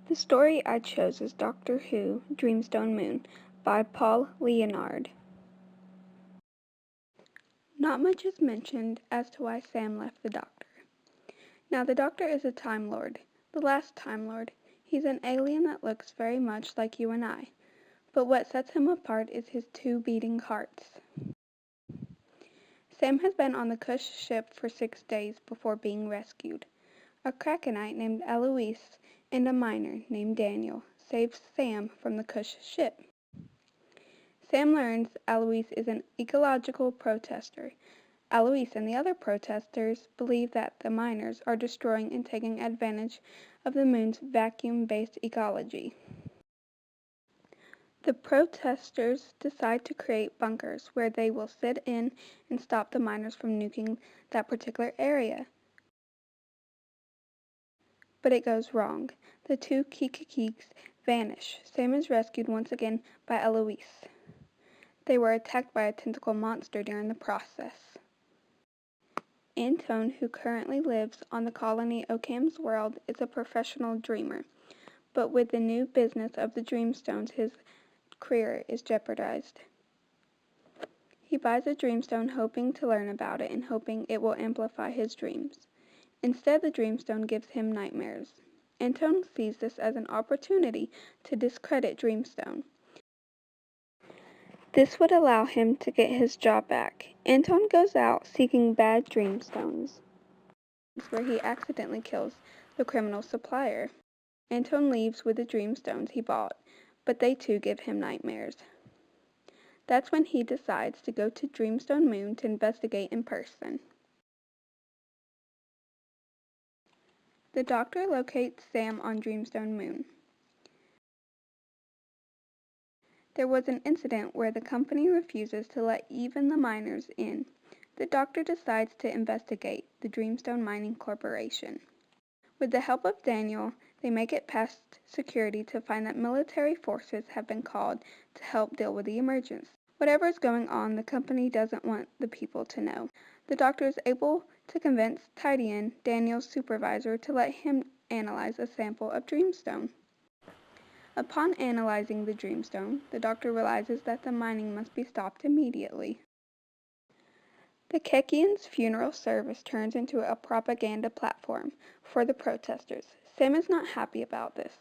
The story I chose is Doctor Who, Dreamstone Moon, by Paul Leonard. Not much is mentioned as to why Sam left the Doctor. Now, the Doctor is a Time Lord, the last Time Lord. He's an alien that looks very much like you and I, but what sets him apart is his two beating hearts. Sam has been on the Kush ship for 6 days before being rescued. A Krakenite named Eloise and a miner named Daniel saves Sam from the Kush ship. Sam learns Eloise is an ecological protester. Eloise and the other protesters believe that the miners are destroying and taking advantage of the moon's vacuum-based ecology. The protesters decide to create bunkers where they will sit in and stop the miners from nuking that particular area. But it goes wrong. The two Kikikis vanish. Sam is rescued once again by Eloise. They were attacked by a tentacle monster during the process. Anton, who currently lives on the colony Occam's World, is a professional dreamer, but with the new business of the Dreamstones, his career is jeopardized. He buys a Dreamstone hoping to learn about it and hoping it will amplify his dreams. Instead, the Dreamstone gives him nightmares. Anton sees this as an opportunity to discredit Dreamstone. This would allow him to get his job back. Anton goes out seeking bad Dreamstones, where he accidentally kills the criminal supplier. Anton leaves with the Dreamstones he bought, but they too give him nightmares. That's when he decides to go to Dreamstone Moon to investigate in person. The Doctor locates Sam on Dreamstone Moon. There was an incident where the company refuses to let even the miners in. The Doctor decides to investigate the Dreamstone Mining Corporation. With the help of Daniel, they make it past security to find that military forces have been called to help deal with the emergency. Whatever is going on, the company doesn't want the people to know. The Doctor is able to convince Tidian, Daniel's supervisor, to let him analyze a sample of Dreamstone. Upon analyzing the Dreamstone, the Doctor realizes that the mining must be stopped immediately. The Kekian's funeral service turns into a propaganda platform for the protesters. Sam is not happy about this.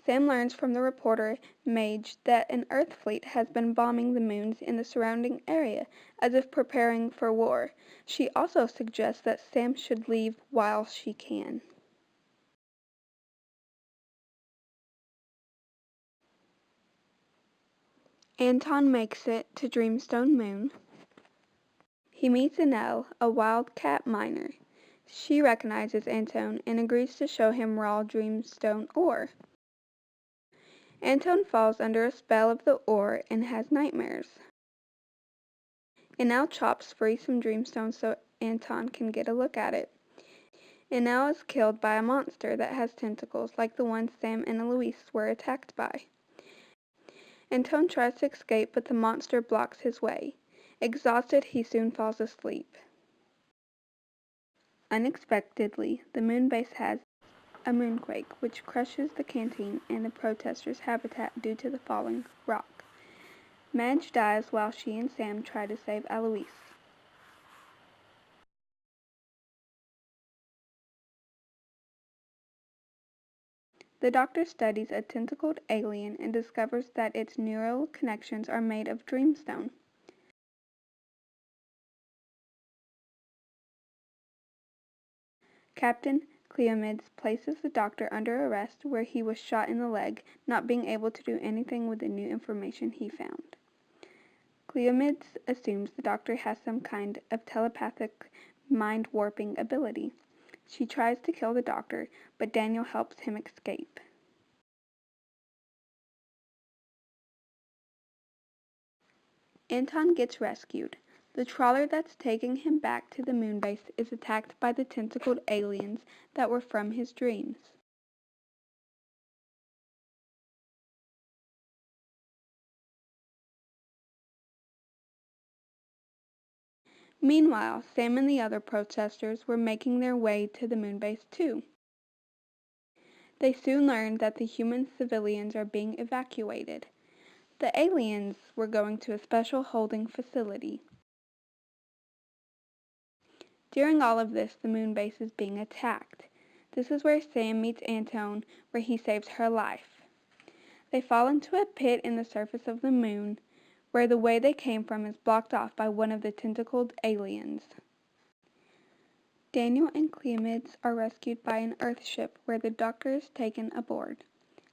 Sam learns from the reporter Mage that an Earth fleet has been bombing the moons in the surrounding area, as if preparing for war. She also suggests that Sam should leave while she can. Anton makes it to Dreamstone Moon. He meets Enel, a wildcat miner. She recognizes Anton and agrees to show him raw Dreamstone ore. Anton falls under a spell of the ore and has nightmares. Enel chops free some Dreamstone so Anton can get a look at it. Enel is killed by a monster that has tentacles like the ones Sam and Eloise were attacked by. Anton tries to escape, but the monster blocks his way. Exhausted, he soon falls asleep. Unexpectedly, the moon base has a moonquake, which crushes the canteen and the protesters' habitat due to the falling rock. Madge dies while she and Sam try to save Eloise. The Doctor studies a tentacled alien and discovers that its neural connections are made of Dreamstone. Captain Cleomedes places the Doctor under arrest where he was shot in the leg, not being able to do anything with the new information he found. Cleomedes assumes the Doctor has some kind of telepathic mind-warping ability. She tries to kill the Doctor, but Daniel helps him escape. Anton gets rescued. The trawler that's taking him back to the moon base is attacked by the tentacled aliens that were from his dreams. Meanwhile, Sam and the other protesters were making their way to the moon base too. They soon learn that the human civilians are being evacuated. The aliens were going to a special holding facility. During all of this, the moon base is being attacked. This is where Sam meets Antone, where he saves her life. They fall into a pit in the surface of the moon, where the way they came from is blocked off by one of the tentacled aliens. Daniel and Cleomides are rescued by an Earthship where the Doctor is taken aboard.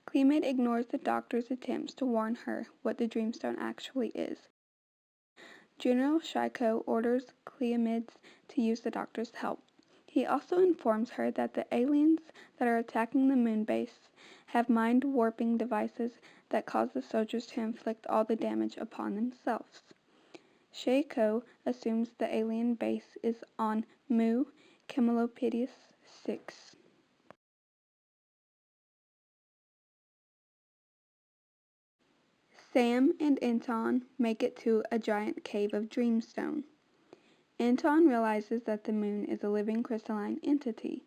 Cleomid ignores the Doctor's attempts to warn her what the Dreamstone actually is. General Shiko orders Cleomides to use the Doctor's help. He also informs her that the aliens that are attacking the moon base have mind-warping devices that cause the soldiers to inflict all the damage upon themselves. Shiko assumes the alien base is on Mu Camelopardus 6. Sam and Anton make it to a giant cave of Dreamstone. Anton realizes that the moon is a living crystalline entity,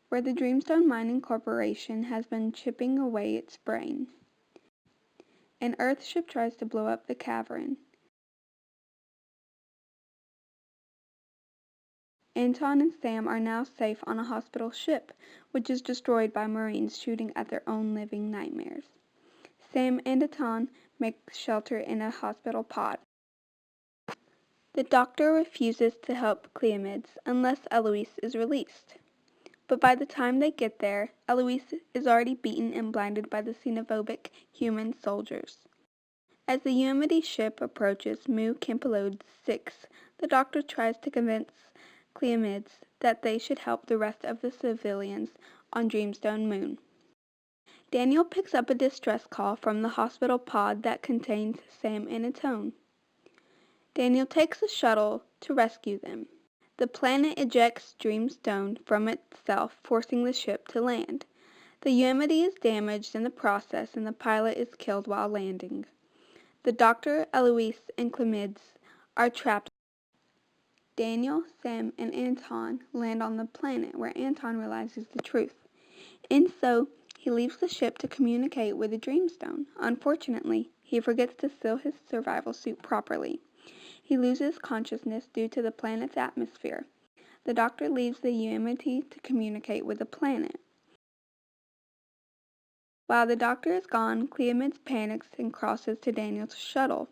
where the Dreamstone Mining Corporation has been chipping away its brain. An Earthship tries to blow up the cavern. Anton and Sam are now safe on a hospital ship, which is destroyed by Marines shooting at their own living nightmares. Sam and Anton make shelter in a hospital pod. The Doctor refuses to help Cleomides unless Eloise is released. But by the time they get there, Eloise is already beaten and blinded by the xenophobic human soldiers. As the Unity ship approaches Mu Camelopardus 6, the Doctor tries to convince Cleomides that they should help the rest of the civilians on Dreamstone Moon. Daniel picks up a distress call from the hospital pod that contains Sam and Anton. Daniel takes a shuttle to rescue them. The planet ejects Dreamstone from itself, forcing the ship to land. The Unity is damaged in the process and the pilot is killed while landing. The Doctor, Eloise, and Cleomides are trapped. Daniel, Sam, and Anton land on the planet where Anton realizes the truth. And so, he leaves the ship to communicate with the Dreamstone. Unfortunately, he forgets to seal his survival suit properly. He loses consciousness due to the planet's atmosphere. The Doctor leaves the Unity to communicate with the planet. While the Doctor is gone, Cleomides panics and crosses to Daniel's shuttle,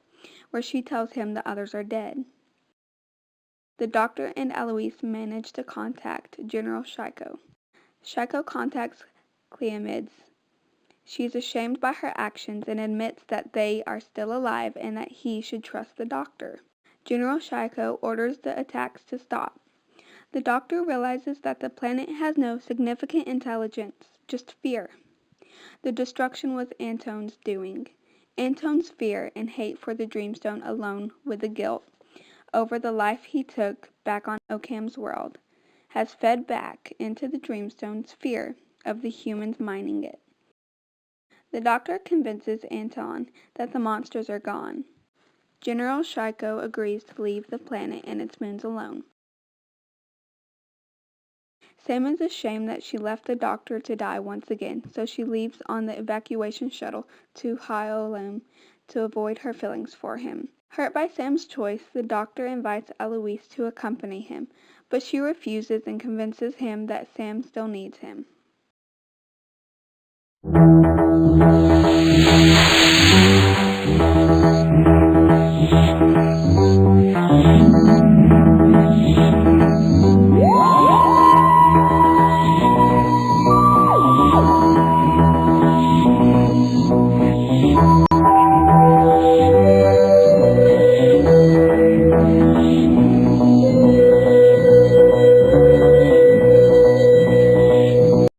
where she tells him the others are dead. The Doctor and Eloise manage to contact General Shiko. Shiko contacts Cleomides. She is ashamed by her actions and admits that they are still alive and that he should trust the Doctor. General Shiko orders the attacks to stop. The Doctor realizes that the planet has no significant intelligence, just fear. The destruction was Anton's doing. Anton's fear and hate for the Dreamstone, alone with the guilt over the life he took back on Occam's world, has fed back into the Dreamstone's fear of the humans mining it. The Doctor convinces Anton that the monsters are gone. General Shiko agrees to leave the planet and its moons alone. Sam is ashamed that she left the Doctor to die once again, so she leaves on the evacuation shuttle to Hyolum to avoid her feelings for him. Hurt by Sam's choice, the Doctor invites Eloise to accompany him, but she refuses and convinces him that Sam still needs him.